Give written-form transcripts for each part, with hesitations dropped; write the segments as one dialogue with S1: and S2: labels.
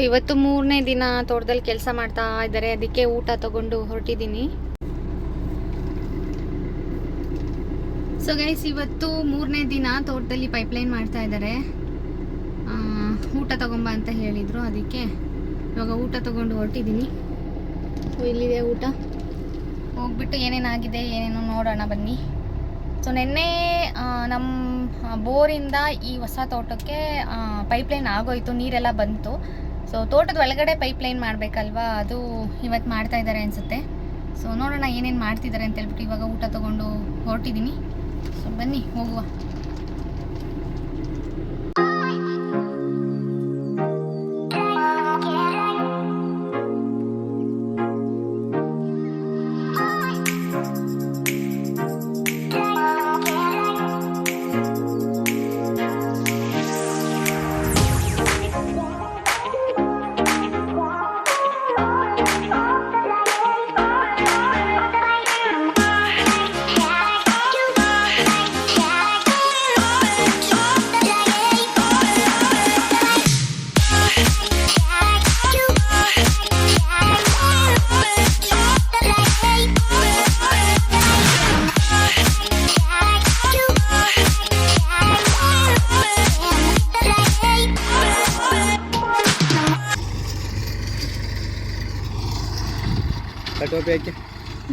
S1: ಇವತ್ತು 3ನೇ ದಿನ ತೋಟದಲ್ಲಿ ಕೆಲಸ ಮಾಡ್ತಾ ಇದ್ದಾರೆ, ಅದಕ್ಕೆ ಊಟ ತಗೊಂಡು ಹೊರಟಿದ್ದೀನಿ. ಸೊ ಗೈಸ್, ಇವತ್ತು 3ನೇ ದಿನ ತೋಟದಲ್ಲಿ ಪೈಪ್ಲೈನ್ ಮಾಡ್ತಾ ಇದ್ದಾರೆ. ಊಟ ತಗೊಂಬ ಅಂತ ಹೇಳಿದರು, ಅದಕ್ಕೆ ಇವಾಗ ಊಟ ತಗೊಂಡು ಹೊರಟಿದ್ದೀನಿ. ಇಲ್ಲಿದೆ ಊಟ. ಹೋಗ್ಬಿಟ್ಟು ಏನೇನಾಗಿದೆ ಏನೇನು ನೋಡೋಣ ಬನ್ನಿ. ಸೊ ನಿನ್ನೆ ನಮ್ಮ ಬೋರಿಂದ ಈ ಹೊಸ ತೋಟಕ್ಕೆ ಪೈಪ್ಲೈನ್ ಆಗೋಯ್ತು, ನೀರೆಲ್ಲ ಬಂತು. ಸೊ ತೋಟದ ಒಳಗಡೆ ಪೈಪ್ಲೈನ್ ಮಾಡಬೇಕಲ್ವಾ, ಅದು ಇವತ್ತು ಮಾಡ್ತಾ ಇದ್ದಾರೆ ಅನಿಸುತ್ತೆ. ಸೊ ನೋಡೋಣ ಏನೇನು ಮಾಡ್ತಿದ್ದಾರೆ ಅಂತ ಹೇಳ್ಬಿಟ್ಟು ಇವಾಗ ಊಟ ತೊಗೊಂಡು ಹೊರಟಿದ್ದೀನಿ. ಸೊ ಬನ್ನಿ ಹೋಗುವ.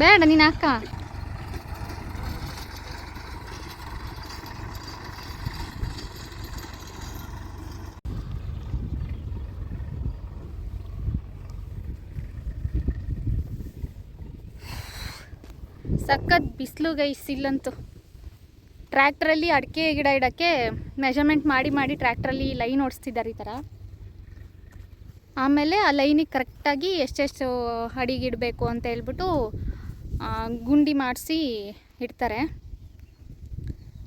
S1: ಬೇಡ ನೀನು ಅಕ್ಕ. ಸಖತ್ ಬಿಸಿಲು ಗೈಸ್ ಇಲ್ಲಂತೂ. ಟ್ರ್ಯಾಕ್ಟ್ರಲ್ಲಿ ಅಡಿಕೆ ಗಿಡ ಇಡೋಕ್ಕೆ ಮೆಜರ್ಮೆಂಟ್ ಮಾಡಿ ಟ್ರ್ಯಾಕ್ಟ್ರಲ್ಲಿ ಲೈನ್ ಓಡಿಸ್ತಿದ್ದಾರೆ ಈ ಥರ. ಆಮೇಲೆ ಆ ಲೈನಿಗೆ ಕರೆಕ್ಟಾಗಿ ಎಷ್ಟೆಷ್ಟು ಅಡಿಗೆ ಇಡಬೇಕು ಅಂತ ಹೇಳ್ಬಿಟ್ಟು ಗುಂಡಿ ಮಾಡಿಸಿ ಇಡ್ತಾರೆ.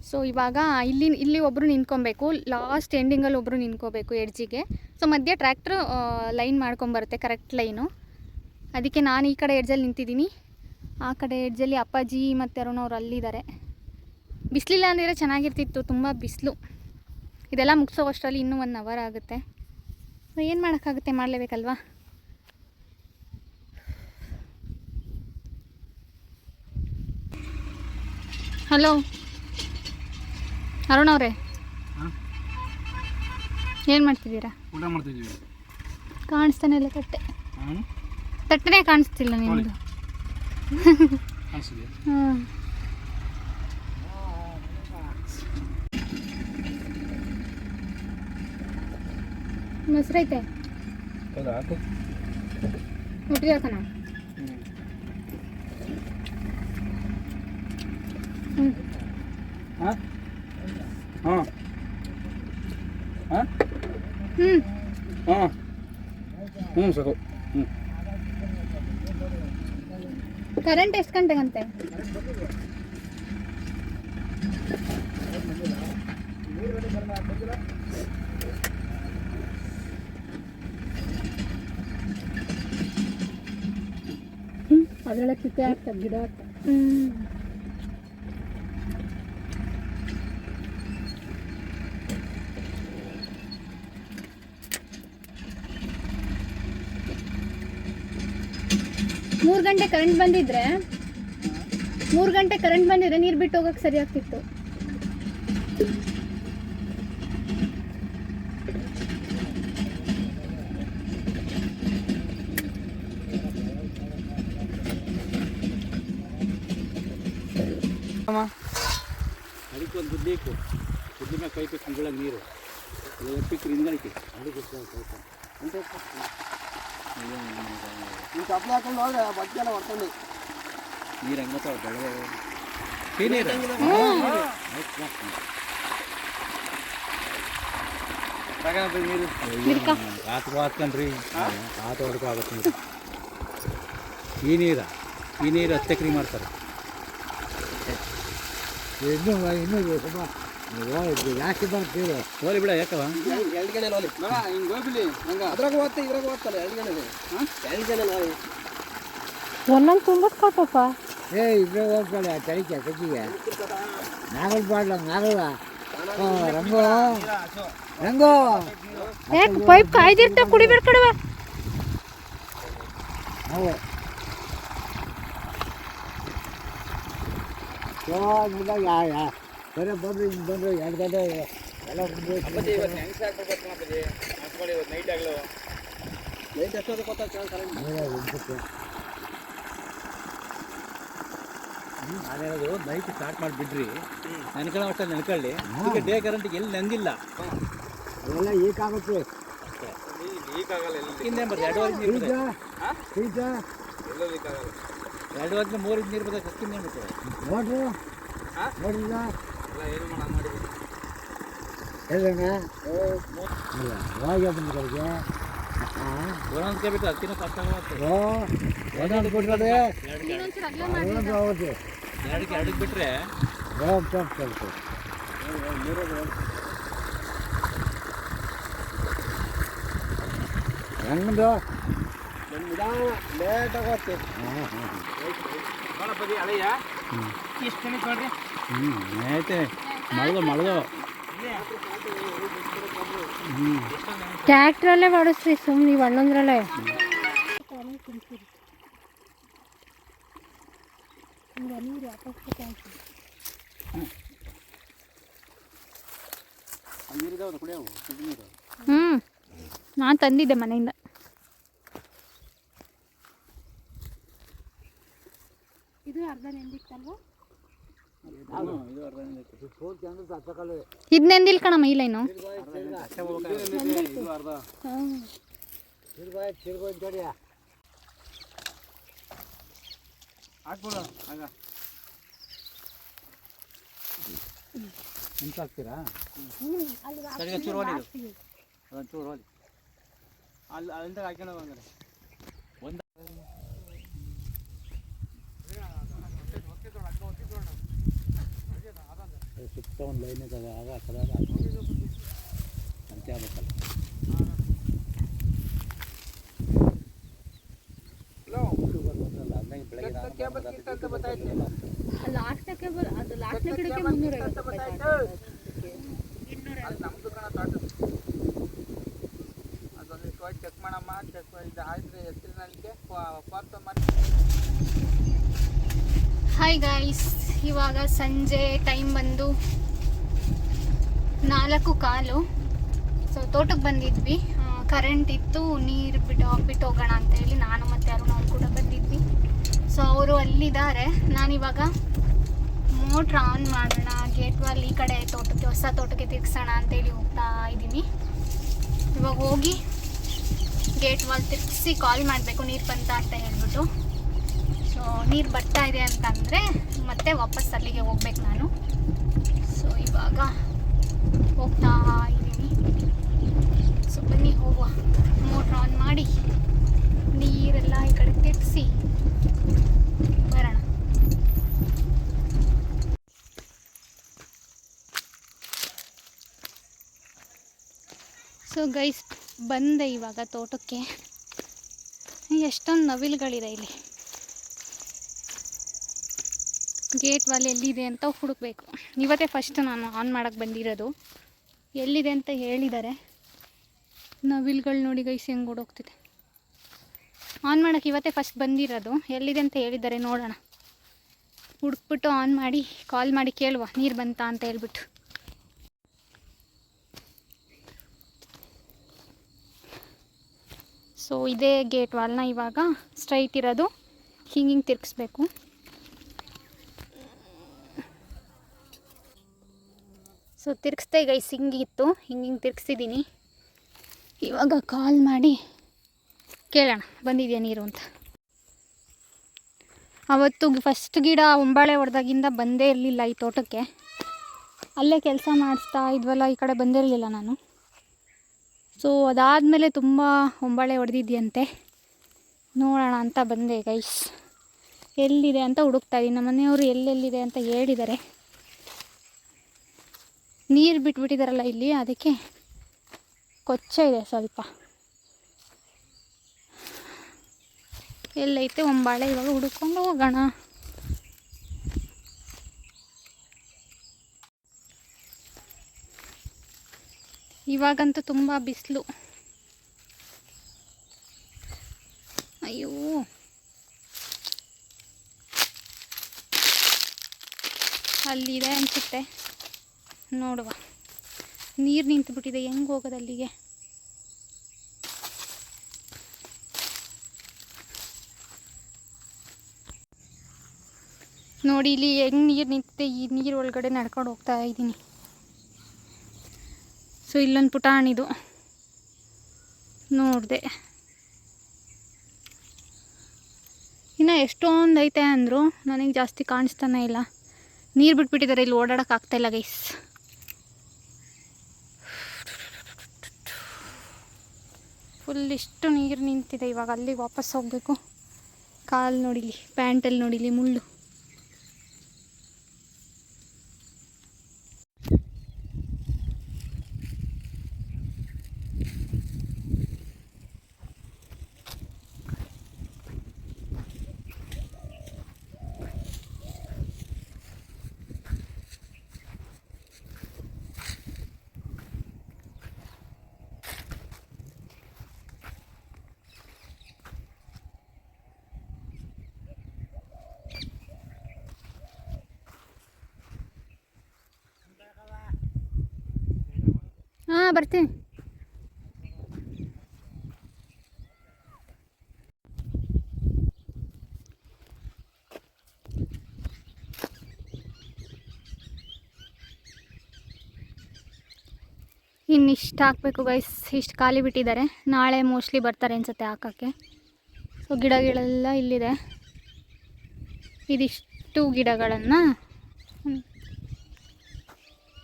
S1: ಸೊ ಇವಾಗ ಇಲ್ಲಿ ಒಬ್ಬರು ನಿಂತ್ಕೊಬೇಕು, ಲಾಸ್ಟ್ ಎಂಡಿಂಗಲ್ಲಿ ಒಬ್ಬರು ನಿಂತ್ಕೋಬೇಕು ಎಡ್ಜಿಗೆ. ಸೊ ಮಧ್ಯೆ ಟ್ರ್ಯಾಕ್ಟ್ರು ಲೈನ್ ಮಾಡ್ಕೊಂಬರುತ್ತೆ, ಕರೆಕ್ಟ್ ಲೈನು. ಅದಕ್ಕೆ ನಾನು ಈ ಕಡೆ ಎಡ್ಜಲ್ಲಿ ನಿಂತಿದ್ದೀನಿ, ಆ ಕಡೆ ಎಡ್ಜಲ್ಲಿ ಅಪ್ಪಾಜಿ ಮತ್ತು ಅರುಣವ್ರು ಅಲ್ಲಿದ್ದಾರೆ. ಬಿಸಿಲಿಲ್ಲ ಅಂದರೆ ಚೆನ್ನಾಗಿರ್ತಿತ್ತು, ತುಂಬ ಬಿಸಿಲು. ಇದೆಲ್ಲ ಮುಗಿಸೋವಷ್ಟರಲ್ಲಿ ಇನ್ನೂ 1 ಅವರ್ ಆಗುತ್ತೆ. ಸೊ ಏನು ಮಾಡೋಕ್ಕಾಗುತ್ತೆ, ಮಾಡಲೇಬೇಕಲ್ವಾ. ಹಲೋ ಅರುಣ್ ಅವರೇ, ಏನು ಮಾಡ್ತಿದ್ದೀರಾ?
S2: ಊಟ ಮಾಡ್ತಿದ್ದೀವಿ.
S1: ಕಾಣಿಸ್ತಾನೆ ಇಲ್ಲ ತಟ್ಟೆನೇ ಕಾಣಿಸ್ತಿಲ್ಲ ನಿಮ್ಮದು. ಹಾಂ, ಮೊಸರೈತೆ ಒಟ್ಟಿಗೆ ಹಾಕೋಣ.
S2: ಸಾಕು.
S1: ಕರೆಂಟ್ ಎಷ್ಟು ಗಂಟೆಗಂತೆ? ಅದರೊಳಗೆ ಚಿಕ್ಕ ಆಗ್ತದೆ ಗಿಡ ಆಗ್ತದೆ. ಮೂರು ಗಂಟೆ ಕರೆಂಟ್ ಬಂದಿದ್ರೆ 3 ಗಂಟೆ ಕರೆಂಟ್ ಬಂದಿದ್ರೆ ನೀರು ಬಿಟ್ಟು ಹೋಗಕ್ಕೆ ಸರಿ ಆಗ್ತಿತ್ತು.
S2: ಅದಕ್ಕೆ ಒಂದು ಗುದ್ದಿ ಇಕ್ಕು, ಗುದ್ದಿ ಮೇಲೆ ಕೈ ಪಿಕ್ ಮುಗಳಾಗ ನೀರು ಪಿಕ್ ಹಿಂದಕ್ಕೆ ಅದಕ್ಕೆ ಅಂತ ನೀನು ಚಪ್ಪಲಿ ಹಾಕೊಂಡು ಹೋದ್ರೆ ಬಟ್ಟೆ ಎಲ್ಲ ಹೊಡ್ಕೊಂಡು ನೀರು ಹಂಗೆ ಬರ್ತಾವೆ ಬೆಳಗ್ಗೆ ನೀರು ರಾತ್ರಿ ಹಾಕ್ಕೊಂಡ್ರಿ ಆತ ಹೊಡ್ಕೊ ಆಗುತ್ತೆ ನೀರು. ಈ ನೀರು 10 ಎಕರೆ ಮಾಡ್ತಾರೆ. ಇನ್ನೂ ಜಾಸ್ತಿ ಬರ್ತೀವಿ ಹೋಲಿ ಬಿಡ, ಯಾಕವ 2 ಗಂಟೆ ಹೋಲಿ ಹಿಂಗೆ ಹೋಗ್ಬಿಡಿ. ಹಂಗೆ ಅದ್ರಾಗ ಓದ್ತಾ ಇದ್ರಾಗ ಓದ್ತಾರೆ 2 ಗಂಟೆ 2 ಗಂಟೆ ಹೋಗಿ
S1: ಒಂದೊಂದು ತುಂಬಿಸ್ಕೊಟ್ಟಪ್ಪ.
S3: ಇಬ್ಬರೇ ಹೋಗ್ತಾಳೆ ಚಳಿಕೆ ಕಚ್ಚಿಗೆ ನಾಗಲ್ ಬಾಡ್ಲ ನಾಗಲ್ವ ರಂಗು ಹೆಂಗೋ
S1: ಯಾಕೆ ಪೈಪ್ ಕಾಯ್ದಿರ್ತಾವ ಕುಡಿಬೇಡ ಕಡವ.
S3: ಹೌದು ಬರೀ ಬಂದು ಹಿಂಗೆ ಬಂದು 2 ಗಂಟೆ ಎಲ್ಲ ಮುಂದೆ
S2: ಅದೇನದು ನೈಟ್ ಸ್ಟಾರ್ಟ್ ಮಾಡಿಬಿಡ್ರಿ, ನೆನ್ಕೊಳ್ಳೋ ಅಷ್ಟಲ್ಲಿ ನೆನ್ಕೊಳ್ಳಿ. ಈಗ ಡೇ ಕರೆಂಟಿಗೆ ಎಲ್ಲಿ ನೆಂದಿಲ್ಲ
S3: ಅವೆಲ್ಲ ಈಗಾಗುತ್ತೆ.
S2: ಹಿಂದೆ ಬರ್ರಿ 2 ನೀರು
S3: ಈಗ
S2: 2 3 ನೀರು ಬರ್ತದೆ. ಕಕ್ಕಿಂದ ಬರ್ತದೆ
S3: ನೋಡ್ರಿ ನೋಡಿಲ್ಲ ಹೇಳಣ್ಣ ಅವಾಗ ಬಂದ್ಗಳಿಗೆ
S2: ಒಂದೊಂದು ಬಿಟ್ಟು ಅದಕ್ಕಿಂತ ಕಷ್ಟ ಆಗುತ್ತೆ.
S3: ಒಂದೊಂದು ಕೊಟ್ರೆ
S2: ಎರಡಕ್ಕೆ ಬಿಟ್ಟರೆ
S3: ಹೆಂಗದು
S2: ಲೇಟ್ ಆಗುತ್ತೆ. ಆಯ್ತೆ ಮಳದು
S1: ಟ್ಯಾಕ್ಟ್ರಲ್ಲೇ ಮಾಡಿಸ್ರಿ ಸುಮ್ಮನೆ ನೀವು ಹಣ್ಣಂದ್ರಲ್ಲೇ. ನಾನು ತಂದಿದ್ದೆ ಮನೆಯಿಂದ. ಇದು ಅರ್ಧ ನೆಂದಿತ್ತಲ್ವ? ಇದು ನೆಂದಿಲ್ ಕಣಮ್ಮ ಈ ಲೈನು.
S2: ಹಾಕ್ತೀರಾ? ಚೂರು ಹೋಲಿ, ಅದೊಂಚೂರು ಹೋಲಿ ಅಲ್ಲಿ ಅಲ್ಲಿಂದ ಹಾಕ್ಕೊಂಡು ಹೋಗಂಗಾರೆ ಒಂದು ಸುತ್ತ ಒಂದು ಲೈನ್ ಇದ್ದಾವೆ. ಆಗ ಆ ಕಡೆ ಅಂತೆ ಆಗ್ಬೇಕಲ್ಲ.
S1: ಹಾಯ್ ಗೈಸ್, ಇವಾಗ ಸಂಜೆ ಟೈಮ್ ಬಂದು 4:15. ಸೊ ತೋಟಕ್ಕೆ ಬಂದಿದ್ವಿ. ಕರೆಂಟ್ ಇತ್ತು, ನೀರು ಬಿಟ್ಟು ಹೋಗೋಣ ಅಂತ ಹೇಳಿ ನಾನು ಮತ್ತು ಅರುಣ್ ಅವ್ರು ಕೂಡ ಬಂದಿದ್ವಿ. ಸೊ ಅವರು ಅಲ್ಲಿದ್ದಾರೆ. ನಾನಿವಾಗ ಮೋಟ್ರ್ ಆನ್ ಮಾಡೋಣ, ಗೇಟ್ ವಾಲ್ ಈ ಕಡೆ ತೋಟಕ್ಕೆ, ಹೊಸ ತೋಟಕ್ಕೆ ತಿರ್ಗಿಸೋಣ ಅಂತೇಳಿ ಹೋಗ್ತಾ ಇದ್ದೀನಿ. ಇವಾಗ ಹೋಗಿ ಗೇಟ್ ವಾಲ್ ತಿರ್ಗಿಸಿ ಕಾಲ್ ಮಾಡಬೇಕು ನೀರು ಬಂತ ಅಂತ ಹೇಳ್ಬಿಟ್ಟು. ಸೊ ನೀರು ಬರ್ತಾ ಇದೆ ಅಂತಂದರೆ ಮತ್ತೆ ವಾಪಸ್ ಅಲ್ಲಿಗೆ ಹೋಗ್ಬೇಕು ನಾನು. ಸೊ ಇವಾಗ ಹೋಗ್ತಾ ಇದ್ದೀನಿ. ಸೊ ಬನ್ನಿ ಹೋಗುವ. ಮೋಟ್ರ್ ಆನ್ ಮಾಡಿ ನೀರೆಲ್ಲ ಈ ಕಡೆ ತಿರ್ಗಿಸಿ ಬರೋಣ. ಸೊ ಗೈಸ್, ಬಂದೆ ಇವಾಗ ತೋಟಕ್ಕೆ. ಎಷ್ಟೊಂದು ನವಿಲುಗಳಿದೆ ಇಲ್ಲಿ. ಗೇಟ್ ವಾಲ್ ಎಲ್ಲಿದೆ ಅಂತ ಹುಡುಕಬೇಕು. ಇವತ್ತೇ ಫಸ್ಟ್ ನಾನು ಆನ್ ಮಾಡೋಕ್ಕೆ ಬಂದಿರೋದು. ಎಲ್ಲಿದೆ ಅಂತ ಹೇಳಿದ್ದಾರೆ. ನವಿಲುಗಳು ನೋಡಿ ಗೈಸ್ ಹೆಂಗೆ ಓಡೋಗ್ತಿದೆ. ಆನ್ ಮಾಡೋಕ್ಕೆ ಇವತ್ತೇ ಫಸ್ಟ್ ಬಂದಿರೋದು. ಎಲ್ಲಿದೆ ಅಂತ ಹೇಳಿದ್ದಾರೆ, ನೋಡೋಣ. ಹುಡುಕ್ಬಿಟ್ಟು ಆನ್ ಮಾಡಿ ಕಾಲ್ ಮಾಡಿ ಕೇಳುವ ನೀರು ಬಂತಾ ಅಂತ ಹೇಳ್ಬಿಟ್ಟು. ಸೊ ಇದೇ ಗೇಟ್ ವಾಲ್ನ ಇವಾಗ ಸ್ಟ್ರೈಟ್ ಇರೋದು ಹಿಂಗೆ ತಿರ್ಗಿಸ್ಬೇಕು. ಸೊ ತಿರ್ಗಿಸ್ದೆ ಗೈಸ್, ಹಿಂಗಿತ್ತು, ಹಿಂಗೆ ತಿರ್ಗಿಸಿದ್ದೀನಿ. ಇವಾಗ ಕಾಲ್ ಮಾಡಿ ಕೇಳೋಣ ಬಂದಿದೆಯಾ ನೀರು ಅಂತ. ಅವತ್ತು ಫಸ್ಟ್ ಗಿಡ ಒಂಬಾಳೆ ಹೊಡೆದಾಗಿಂದ ಬಂದೇ ಇರಲಿಲ್ಲ ಈ ತೋಟಕ್ಕೆ. ಅಲ್ಲೇ ಕೆಲಸ ಮಾಡಿಸ್ತಾ ಇದ್ವಲ್ಲ, ಈ ಕಡೆ ಬಂದಿರಲಿಲ್ಲ ನಾನು. ಸೊ ಅದಾದಮೇಲೆ ತುಂಬ ಒಂಬಾಳೆ ಹೊಡೆದಿದ್ಯಂತೆ, ನೋಡೋಣ ಅಂತ ಬಂದೆ ಗೈಸ್. ಎಲ್ಲಿದೆ ಅಂತ ಹುಡುಕ್ತಾ ಇದ್ದೀನಿ. ನಮ್ಮ ಮನೆಯವರು ಎಲ್ಲೆಲ್ಲಿದೆ ಅಂತ ಹೇಳಿದ್ದಾರೆ. ನೀರು ಬಿಟ್ಬಿಟ್ಟಿದ್ದಾರಲ್ಲ ಇಲ್ಲಿ, ಅದಕ್ಕೆ ಕೊಚ್ಚ ಇದೆ ಸ್ವಲ್ಪ. ಎಲ್ಲೈತೆ ಒಂಬಾಳೆ, ಇವಾಗ ಹುಡುಕೊಂಡು ಹೋಗೋಣ. ಇವಾಗಂತೂ ತುಂಬ ಬಿಸಿಲು. ಅಯ್ಯೋ, ಅಲ್ಲಿದೆ ಅನಿಸುತ್ತೆ, ನೋಡುವ. ನೀರು ನಿಂತುಬಿಟ್ಟಿದೆ, ಹೆಂಗೆ ಹೋಗೋದು ಅಲ್ಲಿಗೆ? ನೋಡಿ ಇಲ್ಲಿ ಹೆಂಗೆ ನೀರು ನಿಂತಿದೆ. ಈ ನೀರು ಒಳಗಡೆ ನಡ್ಕೊಂಡು ಹೋಗ್ತಾ ಇದ್ದೀನಿ. ಸೊ ಇಲ್ಲೊಂದು ಪುಟಾಣಿದು ನೋಡಿದೆ. ಇನ್ನು ಎಷ್ಟೊಂದು ಐತೆ ಅಂದರು, ನನಗೆ ಜಾಸ್ತಿ ಕಾಣಿಸ್ತಾನೆ ಇಲ್ಲ. ನೀರು ಬಿಟ್ಬಿಟ್ಟಿದ್ದಾರೆ, ಇಲ್ಲಿ ಓಡಾಡೋಕ್ಕಾಗ್ತಾಯಿಲ್ಲ ಗೈಸ್. ಫುಲ್ ಇಷ್ಟು ನೀರು ನಿಂತಿದೆ. ಇವಾಗ ಅಲ್ಲಿಗೆ ವಾಪಸ್ ಹೋಗಬೇಕು. ಕಾಲು ನೋಡಿಲಿ, ಪ್ಯಾಂಟಲ್ಲಿ ನೋಡಿಲಿ ಮುಳ್ಳು. ಹಾಂ, ಬರ್ತೀನಿ. ಇನ್ನಿಷ್ಟು ಹಾಕಬೇಕು ಗೈಸ್. ಇಷ್ಟು ಖಾಲಿ ಬಿಟ್ಟಿದ್ದಾರೆ. ನಾಳೆ ಮೋಸ್ಟ್ಲಿ ಬರ್ತಾರೆ ಅನ್ಸುತ್ತೆ ಹಾಕೋಕ್ಕೆ. ಸೊ ಗಿಡಗಳೆಲ್ಲ ಇಲ್ಲಿದೆ. ಇದಿಷ್ಟು ಗಿಡಗಳನ್ನು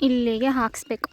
S1: ಇಲ್ಲಿಗೆ ಹಾಕಿಸ್ಬೇಕು.